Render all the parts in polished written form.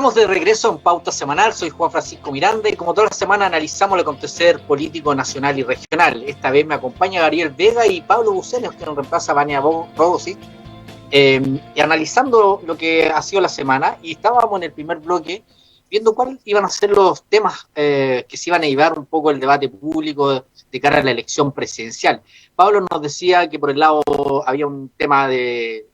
Estamos de regreso en Pauta Semanal, soy Juan Francisco Miranda y como toda la semana analizamos el acontecer político nacional y regional. Esta vez me acompaña Gabriel Vega y Pablo Buceles, que nos reemplaza a Vania Rodosi, y analizando lo que ha sido la semana, y estábamos en el primer bloque viendo cuáles iban a ser los temas que se iban a llevar un poco el debate público de cara a la elección presidencial. Pablo nos decía que por el lado había un tema de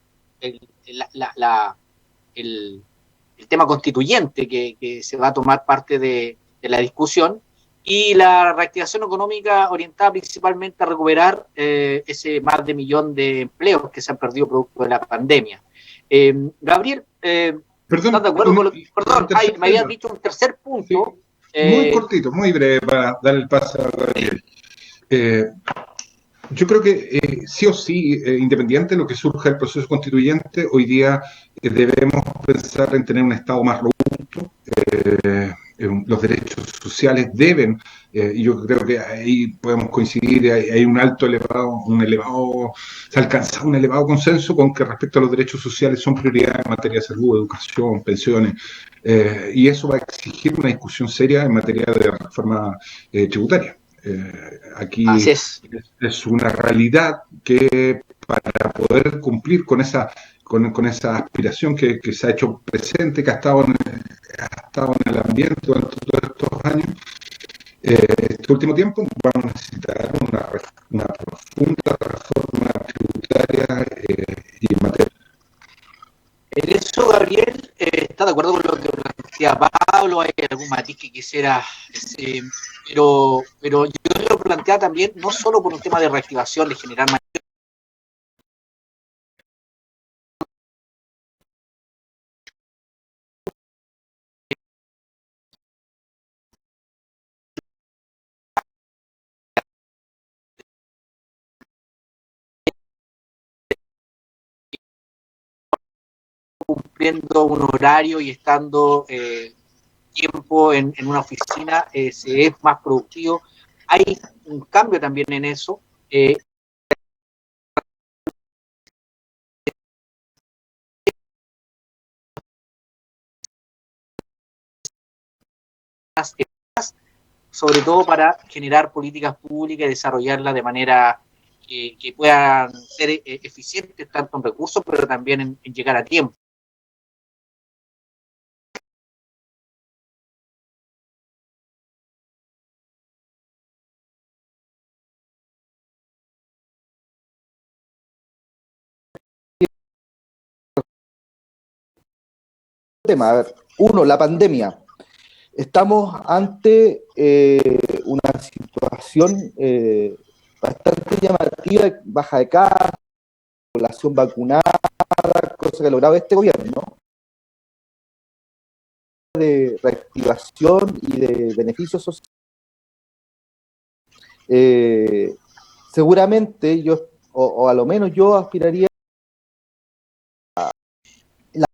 el tema constituyente que se va a tomar parte de la discusión, y la reactivación económica orientada principalmente a recuperar ese más de 1.000.000 de empleos que se han perdido producto de la pandemia. Gabriel, ¿estás de acuerdo con lo que... Perdón, me habías dicho un tercer punto. Sí, muy cortito, muy breve para dar el paso a Gabriel. Yo creo que sí o sí, independiente de lo que surja el proceso constituyente, hoy día debemos pensar en tener un Estado más robusto. Los derechos sociales deben, y yo creo que ahí podemos coincidir, hay se ha alcanzado un elevado consenso con que respecto a los derechos sociales son prioridad en materia de salud, educación, pensiones, y eso va a exigir una discusión seria en materia de reforma tributaria. Aquí es una realidad que para poder cumplir con esa aspiración que se ha hecho presente, que ha estado en el ambiente durante todos estos años, este último tiempo, vamos a necesitar una profunda reforma tributaria y en materia. En eso, Gabriel, ¿está de acuerdo con lo que plantea Pablo? ¿Hay algún matiz que quisiera decir? Pero yo lo planteaba también, no solo por un tema de reactivación, de generar mayor cumpliendo un horario y estando tiempo en una oficina, se es más productivo. Hay un cambio también en eso. Sobre todo para generar políticas públicas y desarrollarlas de manera que puedan ser eficientes tanto en recursos, pero también en llegar a tiempo. A ver, uno, la pandemia. Estamos ante una situación bastante llamativa, baja de casos, población vacunada, cosa que ha logrado este gobierno, de reactivación y de beneficios sociales. Seguramente yo, o a lo menos yo aspiraría a la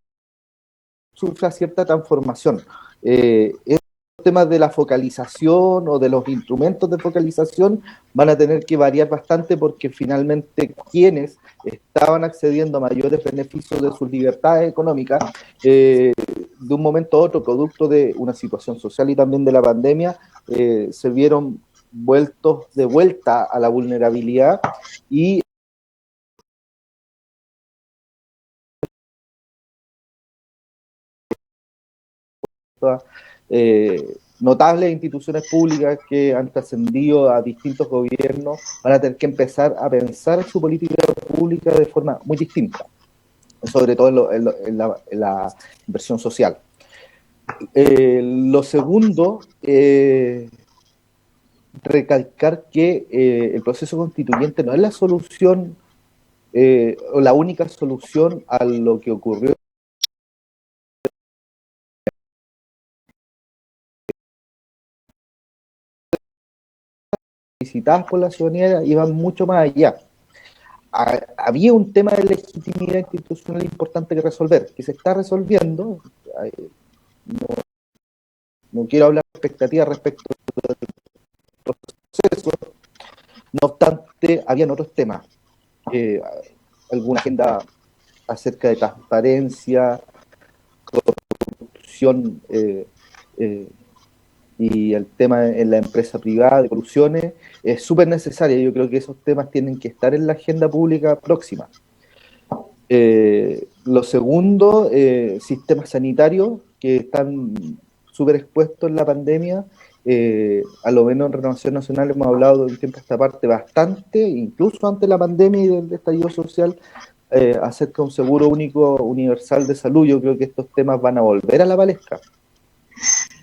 sufra cierta transformación. Los temas de la focalización o de los instrumentos de focalización van a tener que variar bastante, porque finalmente quienes estaban accediendo a mayores beneficios de sus libertades económicas de un momento a otro, producto de una situación social y también de la pandemia, se vieron vueltos de vuelta a la vulnerabilidad y notables instituciones públicas que han trascendido a distintos gobiernos van a tener que empezar a pensar su política pública de forma muy distinta, sobre todo en la inversión social. Lo segundo, recalcar que el proceso constituyente no es la solución o la única solución a lo que ocurrió visitadas por la ciudadanía, iban mucho más allá. Había un tema de legitimidad institucional importante que resolver, que se está resolviendo. No quiero hablar de expectativas respecto al proceso, no obstante, habían otros temas, alguna agenda acerca de transparencia, corrupción, corrupción y el tema en la empresa privada de corrupciones es súper necesaria. Yo creo que esos temas tienen que estar en la agenda pública próxima. Lo segundo, sistemas sanitarios que están súper expuestos en la pandemia. A lo menos en Renovación Nacional hemos hablado de un tiempo a esta parte bastante, incluso antes de la pandemia y del estallido social, acerca de un seguro único universal de salud. Yo creo que estos temas van a volver a la palestra.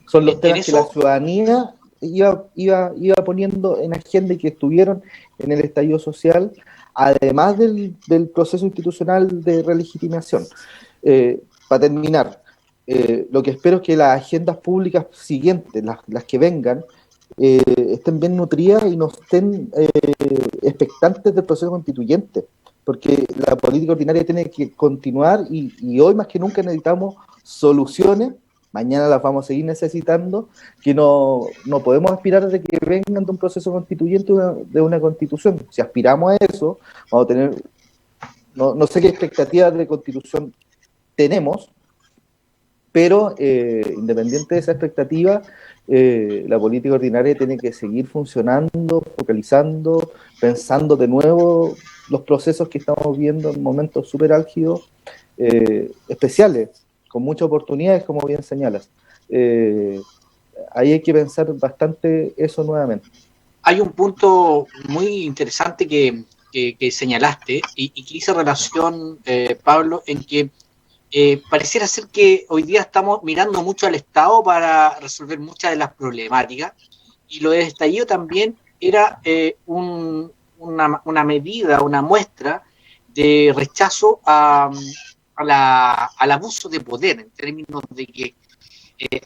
Son los temas que la ciudadanía iba poniendo en agenda y que estuvieron en el estallido social, además del proceso institucional de relegitimación. Para terminar, lo que espero es que las agendas públicas siguientes, las que vengan, estén bien nutridas y no estén expectantes del proceso constituyente, porque la política ordinaria tiene que continuar y hoy más que nunca necesitamos soluciones. Mañana las vamos a seguir necesitando, que no podemos aspirar de que vengan de un proceso constituyente de una constitución. Si aspiramos a eso, vamos a tener, no sé qué expectativas de constitución tenemos, pero independiente de esa expectativa, la política ordinaria tiene que seguir funcionando, focalizando, pensando de nuevo los procesos que estamos viendo en momentos súper álgidos, especiales, con muchas oportunidades, como bien señalas. Ahí hay que pensar bastante eso nuevamente. Hay un punto muy interesante que señalaste y que hice relación, Pablo, en que pareciera ser que hoy día estamos mirando mucho al Estado para resolver muchas de las problemáticas, y lo del estallido también era una medida, una muestra de rechazo al abuso de poder, en términos de que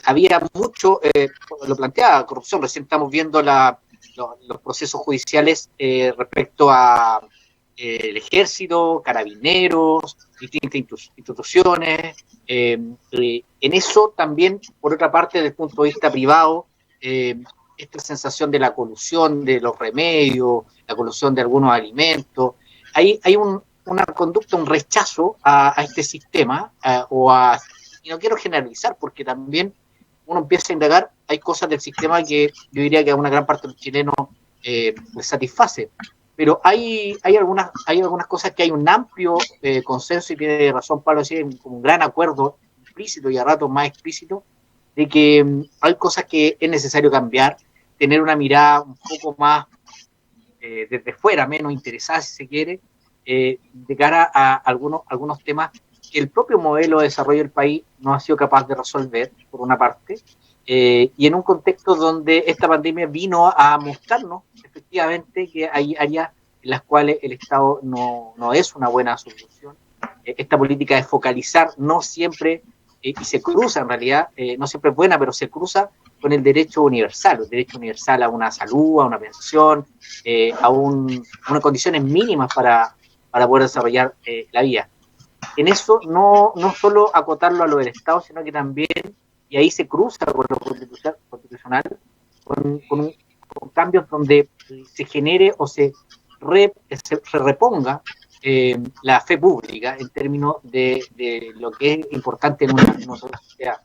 había mucho, lo planteaba, corrupción. Recién estamos viendo los procesos judiciales respecto a el ejército, carabineros, distintas instituciones. En eso también, por otra parte, desde el punto de vista privado, esta sensación de la colusión de los remedios, la colusión de algunos alimentos, hay una conducta, un rechazo a este sistema, y no quiero generalizar, porque también uno empieza a indagar, hay cosas del sistema que yo diría que a una gran parte de los chilenos les satisface, pero hay algunas cosas que hay un amplio consenso, y tiene razón Pablo, como un gran acuerdo implícito y a ratos más explícito, de que hay cosas que es necesario cambiar, tener una mirada un poco más desde fuera, menos interesada si se quiere, de cara a algunos temas que el propio modelo de desarrollo del país no ha sido capaz de resolver, por una parte, y en un contexto donde esta pandemia vino a mostrarnos efectivamente que hay áreas en las cuales el Estado no es una buena solución. Esta política de focalizar no siempre, y se cruza en realidad, no siempre es buena, pero se cruza con el derecho universal a una salud, a una pensión, a unas condiciones mínimas para poder desarrollar la vida. En eso no solo acotarlo a lo del Estado, sino que también, y ahí se cruza con lo constitucional, con cambios donde se genere o se reponga la fe pública en términos de lo que es importante en una sociedad.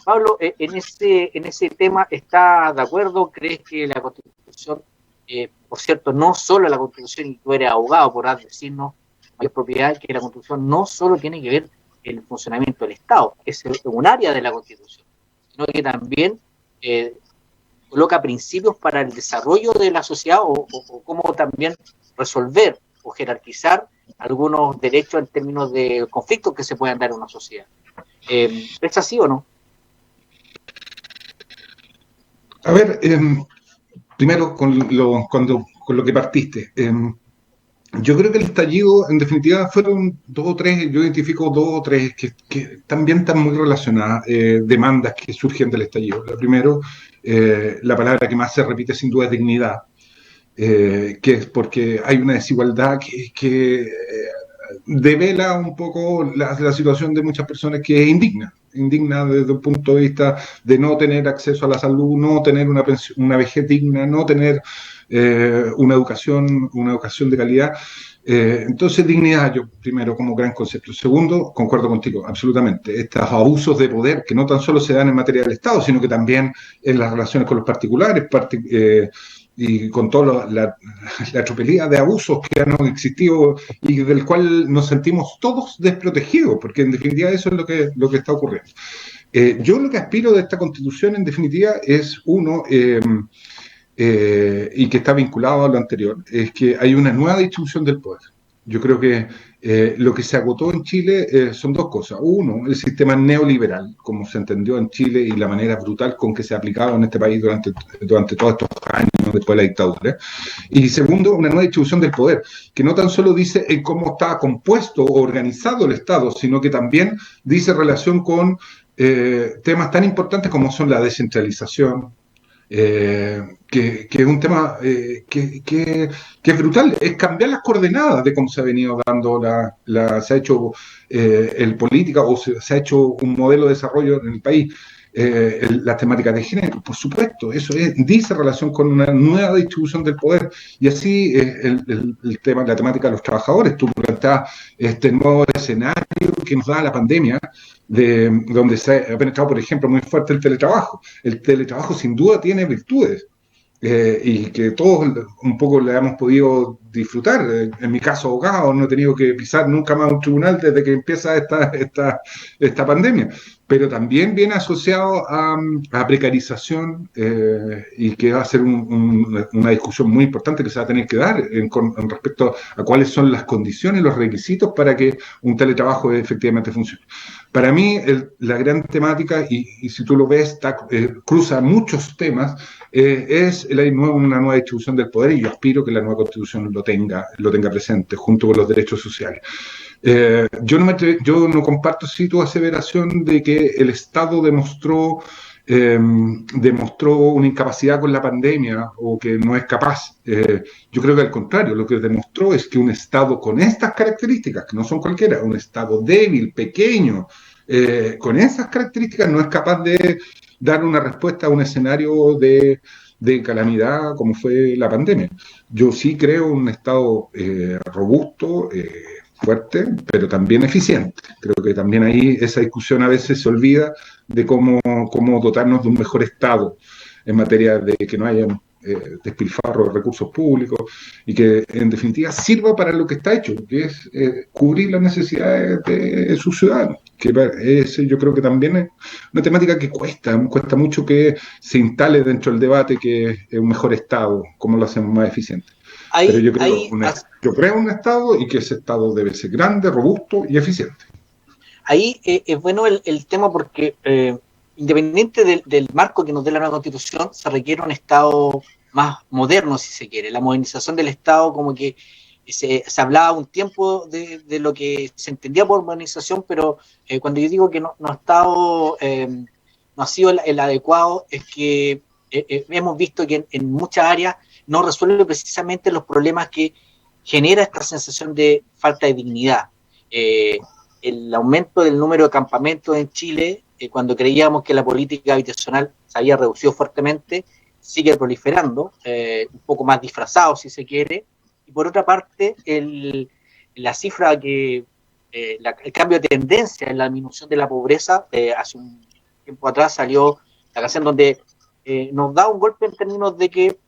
Pablo, en ese tema, ¿estás de acuerdo? ¿Crees que la Constitución, por cierto, no solo la Constitución, y tú eres abogado, podrás decirnos mayor propiedad, que la Constitución no solo tiene que ver el funcionamiento del Estado, es un área de la Constitución, sino que también coloca principios para el desarrollo de la sociedad o cómo también resolver o jerarquizar algunos derechos en términos de conflictos que se puedan dar en una sociedad? ¿Es así o no? A ver, primero con lo que partiste. Yo creo que el estallido, en definitiva, fueron dos o tres, yo identifico dos o tres que también están muy relacionadas, demandas que surgen del estallido. Lo primero, la palabra que más se repite sin duda es dignidad, que es porque hay una desigualdad que devela un poco la situación de muchas personas, que es indigna. indigna desde un punto de vista de no tener acceso a la salud, no tener una pensión, una vejez digna, no tener una educación de calidad. Entonces, dignidad, yo primero como gran concepto. Segundo, concuerdo contigo, absolutamente. Estos abusos de poder que no tan solo se dan en materia del Estado, sino que también en las relaciones con los particulares, y con toda la tropelía de abusos que han existido y del cual nos sentimos todos desprotegidos, porque en definitiva eso es lo que está ocurriendo. Yo lo que aspiro de esta Constitución, en definitiva, es uno, y que está vinculado a lo anterior, es que hay una nueva distribución del poder. Yo creo que lo que se agotó en Chile son dos cosas. Uno, el sistema neoliberal, como se entendió en Chile y la manera brutal con que se ha aplicado en este país durante todos estos años después de la dictadura. Y segundo, una nueva distribución del poder, que no tan solo dice en cómo está compuesto o organizado el Estado, sino que también dice relación con temas tan importantes como son la descentralización, que es un tema que es brutal, es cambiar las coordenadas de cómo se ha venido dando se ha hecho el política o se ha hecho un modelo de desarrollo en el país. Las temáticas de género, por supuesto, eso dice relación con una nueva distribución del poder, y así el tema, la temática de los trabajadores. Tú planteas este nuevo escenario que nos da la pandemia, donde se ha penetrado, por ejemplo, muy fuerte el teletrabajo. El teletrabajo sin duda tiene virtudes, y que todos un poco le hemos podido disfrutar. En mi caso, abogado, no he tenido que pisar nunca más un tribunal desde que empieza esta pandemia, pero también viene asociado a precarización, y que va a ser una discusión muy importante que se va a tener que dar en respecto a cuáles son las condiciones, los requisitos para que un teletrabajo efectivamente funcione. Para mí, la gran temática, y si tú lo ves, cruza muchos temas, es una nueva distribución del poder, y yo aspiro que la nueva Constitución lo tenga presente, junto con los derechos sociales. Yo no comparto tu aseveración de que el Estado demostró una incapacidad con la pandemia o que no es capaz. Yo creo que al contrario, lo que demostró es que un Estado con estas características, que no son cualquiera, un Estado débil, pequeño, con esas características no es capaz de dar una respuesta a un escenario de calamidad como fue la pandemia. Yo sí creo un Estado robusto, fuerte, pero también eficiente. Creo que también ahí esa discusión a veces se olvida de cómo dotarnos de un mejor Estado en materia de que no haya despilfarro de recursos públicos, y que en definitiva sirva para lo que está hecho, que es cubrir las necesidades de sus ciudadanos. Yo creo que también es una temática que cuesta mucho que se instale dentro del debate, que es un mejor Estado, cómo lo hacemos más eficiente. Pero yo creo un Estado, y que ese Estado debe ser grande, robusto y eficiente. Ahí es bueno el tema, porque independiente del marco que nos dé la nueva Constitución, se requiere un Estado más moderno, si se quiere. La modernización del Estado, como que se hablaba un tiempo de lo que se entendía por modernización, pero cuando yo digo que no ha sido el adecuado, es que hemos visto que en muchas áreas no resuelve precisamente los problemas que genera esta sensación de falta de dignidad. El aumento del número de campamentos en Chile, cuando creíamos que la política habitacional se había reducido fuertemente, sigue proliferando, un poco más disfrazado si se quiere. Y por otra parte, la cifra el cambio de tendencia en la disminución de la pobreza, hace un tiempo atrás salió la canción donde nos da un golpe en términos de que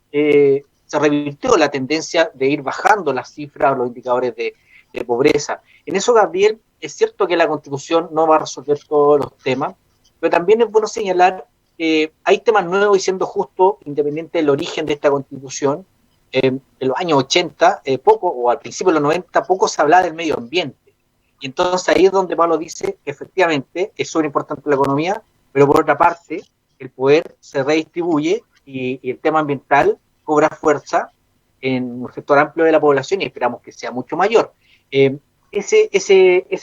se revirtió la tendencia de ir bajando las cifras, los indicadores de pobreza. En eso, Gabriel, es cierto que la Constitución no va a resolver todos los temas, pero también es bueno señalar que hay temas nuevos, y siendo justo, independiente del origen de esta Constitución, en los años 80, poco, o al principio de los 90, poco se hablaba del medio ambiente. Y entonces ahí es donde Pablo dice que efectivamente es súper importante la economía, pero por otra parte, el poder se redistribuye y el tema ambiental cobra fuerza en un sector amplio de la población, y esperamos que sea mucho mayor. Esa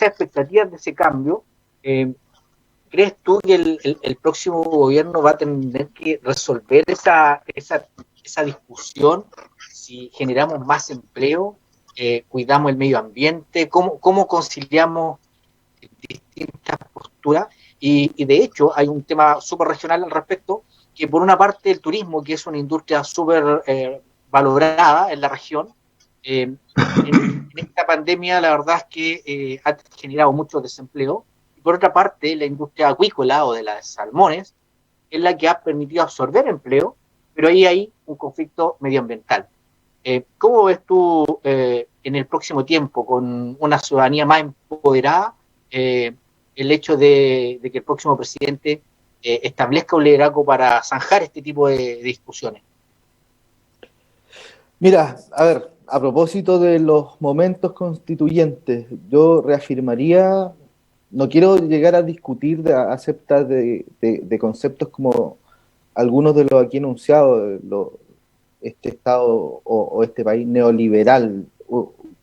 expectativa de ese cambio, ¿crees tú que el próximo gobierno va a tener que resolver esa discusión? Si generamos más empleo, cuidamos el medio ambiente, ¿cómo conciliamos distintas posturas? Y de hecho hay un tema súper regional al respecto, que por una parte el turismo, que es una industria súper valorada en la región, en esta pandemia la verdad es que ha generado mucho desempleo. Y por otra parte, la industria acuícola o de las salmones es la que ha permitido absorber empleo, pero ahí hay un conflicto medioambiental. ¿Cómo ves tú en el próximo tiempo, con una ciudadanía más empoderada, el hecho de que el próximo presidente establezca un liderazgo para zanjar este tipo de discusiones? Mira, a ver, a propósito de los momentos constituyentes, yo reafirmaría, no quiero llegar a discutir acerca de conceptos como algunos de los aquí enunciados, este Estado o este país neoliberal.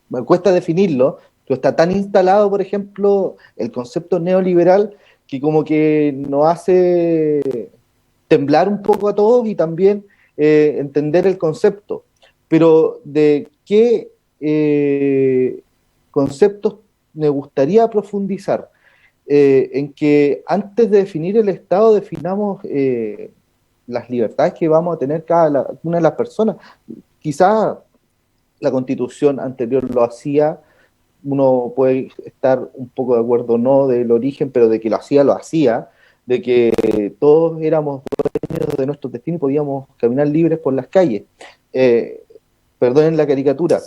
Me cuesta definirlo, pero está tan instalado, por ejemplo, el concepto neoliberal que como que nos hace temblar un poco a todos y también entender el concepto. Pero de qué conceptos me gustaría profundizar, en que antes de definir el Estado definamos las libertades que vamos a tener cada una de las personas. Quizá la Constitución anterior lo hacía, uno puede estar un poco de acuerdo o no del origen, pero de que lo hacía, de que todos éramos dueños de nuestro destino y podíamos caminar libres por las calles. Eh, Perdonen la caricatura,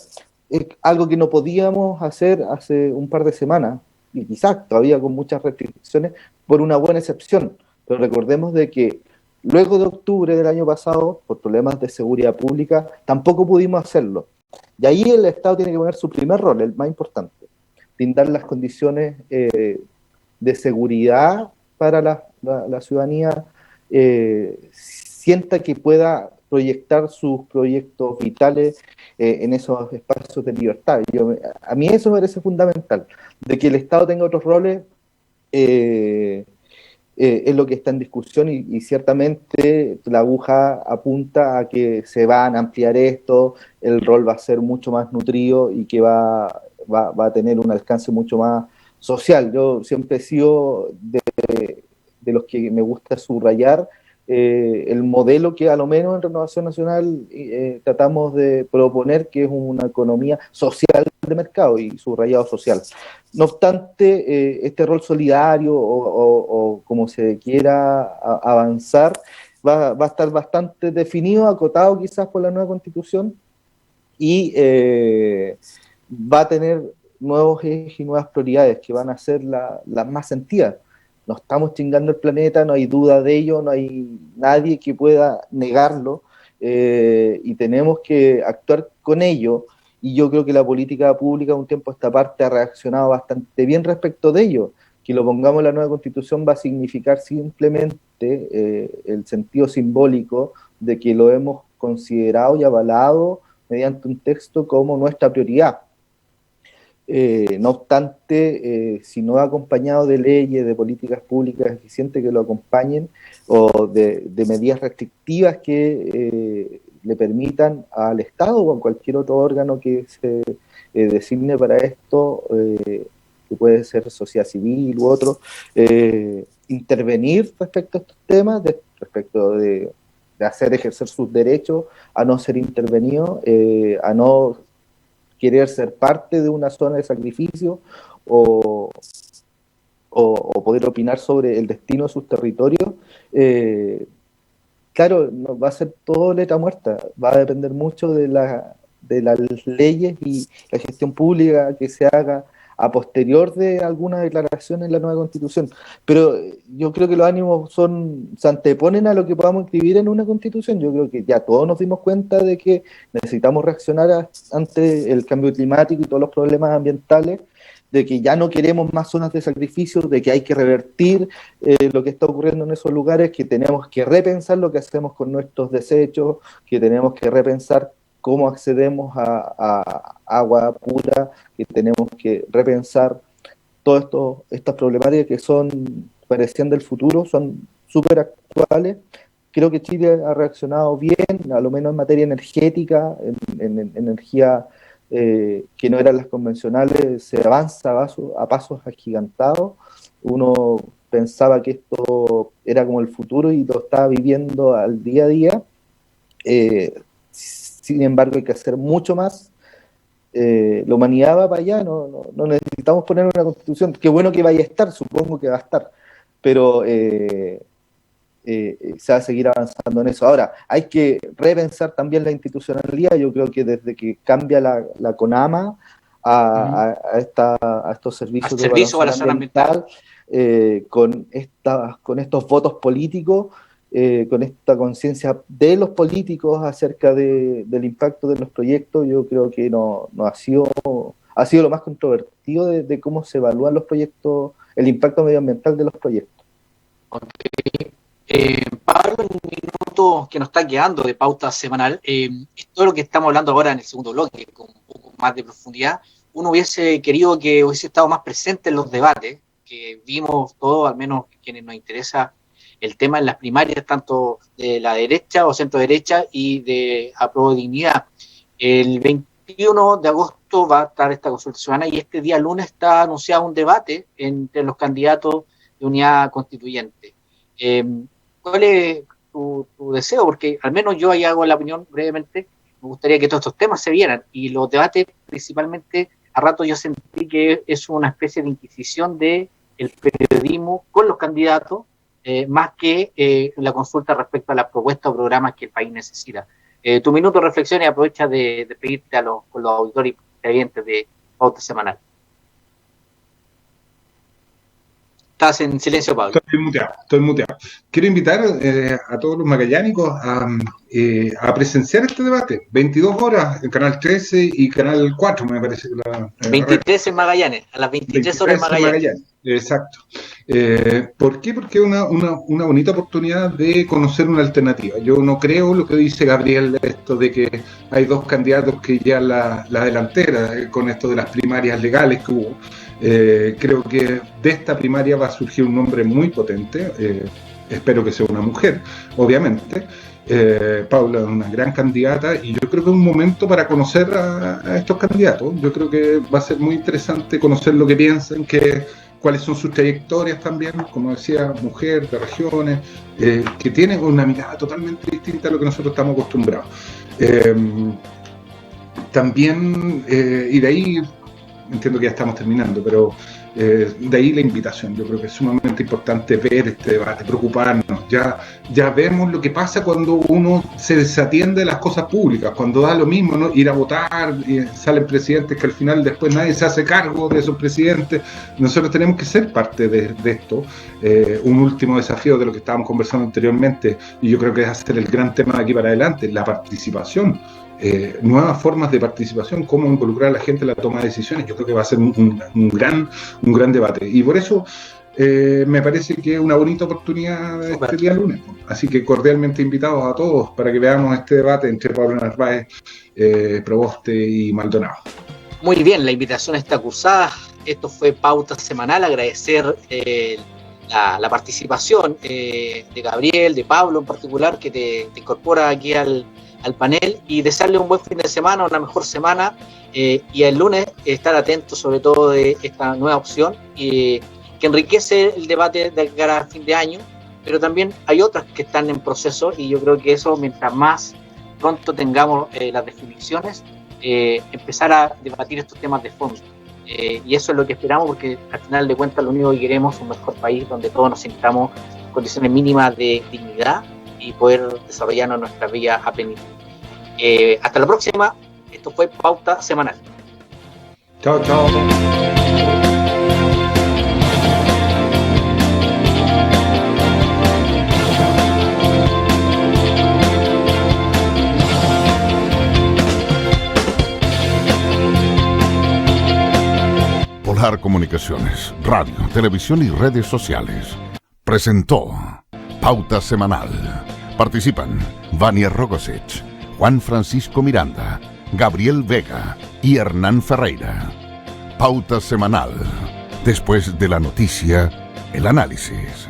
es algo que no podíamos hacer hace un par de semanas, y quizás todavía con muchas restricciones, por una buena excepción. Pero recordemos de que luego de octubre del año pasado, por problemas de seguridad pública, tampoco pudimos hacerlo. Y ahí el Estado tiene que poner su primer rol, el más importante, brindar las condiciones de seguridad para la ciudadanía, sienta que pueda proyectar sus proyectos vitales en esos espacios de libertad. A mí eso me parece fundamental, de que el Estado tenga otros roles. Es lo que está en discusión y ciertamente la aguja apunta a que se van a ampliar esto, el rol va a ser mucho más nutrido y que va a tener un alcance mucho más social. Yo siempre he sido de los que me gusta subrayar el modelo que a lo menos en Renovación Nacional tratamos de proponer, que es una economía social de mercado y subrayado social. No obstante, este rol solidario o como se quiera avanzar va a estar bastante definido, acotado quizás por la nueva Constitución y va a tener nuevos ejes y nuevas prioridades que van a ser las más sentidas. No estamos chingando el planeta, no hay duda de ello, no hay nadie que pueda negarlo y tenemos que actuar con ello. Y yo creo que la política pública un tiempo a esta parte ha reaccionado bastante bien respecto de ello. Que lo pongamos en la nueva Constitución va a significar simplemente el sentido simbólico de que lo hemos considerado y avalado mediante un texto como nuestra prioridad. No obstante, si no ha acompañado de leyes, de políticas públicas eficientes que lo acompañen, o de medidas restrictivas que le permitan al Estado o a cualquier otro órgano que se designe para esto, que puede ser sociedad civil u otro, intervenir respecto a estos temas, respecto de hacer ejercer sus derechos, a no ser intervenido, a no querer ser parte de una zona de sacrificio o, o poder opinar sobre el destino de sus territorios, claro, no, va a ser todo letra muerta, va a depender mucho de las leyes y la gestión pública que se haga a posterior de alguna declaración en la nueva Constitución. Pero yo creo que los ánimos se anteponen a lo que podamos escribir en una Constitución. Yo creo que ya todos nos dimos cuenta de que necesitamos reaccionar ante el cambio climático y todos los problemas ambientales, de que ya no queremos más zonas de sacrificio, de que hay que revertir lo que está ocurriendo en esos lugares, que tenemos que repensar lo que hacemos con nuestros desechos, que tenemos que repensar cómo accedemos a agua pura, que tenemos que repensar todas estas problemáticas que parecían del futuro, son súper actuales. Creo que Chile ha reaccionado bien, a lo menos en materia energética, en energía que no eran las convencionales, se avanza a pasos agigantados. Uno pensaba que esto era como el futuro y lo estaba viviendo al día a día. Sin embargo, hay que hacer mucho más. La humanidad va para allá, no necesitamos poner una constitución. Qué bueno que vaya a estar, supongo que va a estar, pero se va a seguir avanzando en eso. Ahora, hay que repensar también la institucionalidad. Yo creo que desde que cambia la CONAMA a estos servicios de evaluación ambiental, con estos votos políticos, con esta conciencia de los políticos acerca del impacto de los proyectos, yo creo que no ha sido lo más controvertido de cómo se evalúan los proyectos, el impacto medioambiental de los proyectos. Okay. Pablo, en un minuto que nos está quedando de pauta semanal, todo lo que estamos hablando ahora en el segundo bloque, con un poco más de profundidad, uno hubiese querido que hubiese estado más presente en los debates, que vimos todos, al menos quienes nos interesa el tema en las primarias, tanto de la derecha o centro derecha y de Apruebo Dignidad. El 21 de agosto va a estar esta consulta ciudadana y este día lunes está anunciado un debate entre los candidatos de Unidad Constituyente. ¿Cuál es tu deseo? Porque al menos yo ahí hago la opinión brevemente, me gustaría que todos estos temas se vieran y los debates principalmente, a rato yo sentí que es una especie de inquisición del periodismo con los candidatos, más que la consulta respecto a las propuestas o programas que el país necesita. Tu minuto de reflexión y aprovecha de pedirte con los auditores y televidentes de Pauta Semanal. Estás en silencio, Pablo. Estoy muteado. Quiero invitar a todos los magallánicos a presenciar este debate. 22 horas en Canal 13 y Canal 4, me parece. 23 en Magallanes, a las 23 horas en Magallanes. Exacto. ¿Por qué? Porque es una bonita oportunidad de conocer una alternativa. Yo no creo lo que dice Gabriel, esto de que hay dos candidatos que ya la delantera, con esto de las primarias legales que hubo. Creo que de esta primaria va a surgir un nombre muy potente, espero que sea una mujer, obviamente. Paula es una gran candidata y yo creo que es un momento para conocer a estos candidatos. Yo creo que va a ser muy interesante conocer lo que piensan, cuáles son sus trayectorias también, como decía, mujer, de regiones, que tienen una mirada totalmente distinta a lo que nosotros estamos acostumbrados. También, y de ahí, entiendo que ya estamos terminando, pero de ahí la invitación. Yo creo que es sumamente importante ver este debate, preocuparnos. Ya vemos lo que pasa cuando uno se desatiende de las cosas públicas, cuando da lo mismo, ¿no? Ir a votar, y salen presidentes que al final después nadie se hace cargo de esos presidentes. Nosotros tenemos que ser parte de esto. Un último desafío de lo que estábamos conversando anteriormente, y yo creo que es hacer el gran tema de aquí para adelante, la participación. Nuevas formas de participación, cómo involucrar a la gente en la toma de decisiones. Yo creo que va a ser un gran debate, y por eso me parece que es una bonita oportunidad este día lunes. Así que cordialmente invitados a todos para que veamos este debate entre Pablo Narváez, Proboste y Maldonado. Muy bien, la invitación está cursada. Esto fue Pauta Semanal. Agradecer la participación de Gabriel, de Pablo en particular, que te incorpora aquí al panel, y desearle un buen fin de semana, una mejor semana, y el lunes estar atentos sobre todo de esta nueva opción que enriquece el debate de cara a fin de año, pero también hay otras que están en proceso, y yo creo que eso, mientras más pronto tengamos las definiciones, empezar a debatir estos temas de fondo, y eso es lo que esperamos, porque al final de cuentas lo único que queremos es un mejor país donde todos nos sintamos en condiciones mínimas de dignidad y poder desarrollarnos nuestra vida a plenitud. Hasta la próxima. Esto fue Pauta Semanal. Chao, chao. Polar Comunicaciones, radio, televisión y redes sociales presentó Pauta Semanal. Participan Vania Rogosic, Juan Francisco Miranda, Gabriel Vega y Hernán Ferreira. Pauta Semanal. Después de la noticia, el análisis.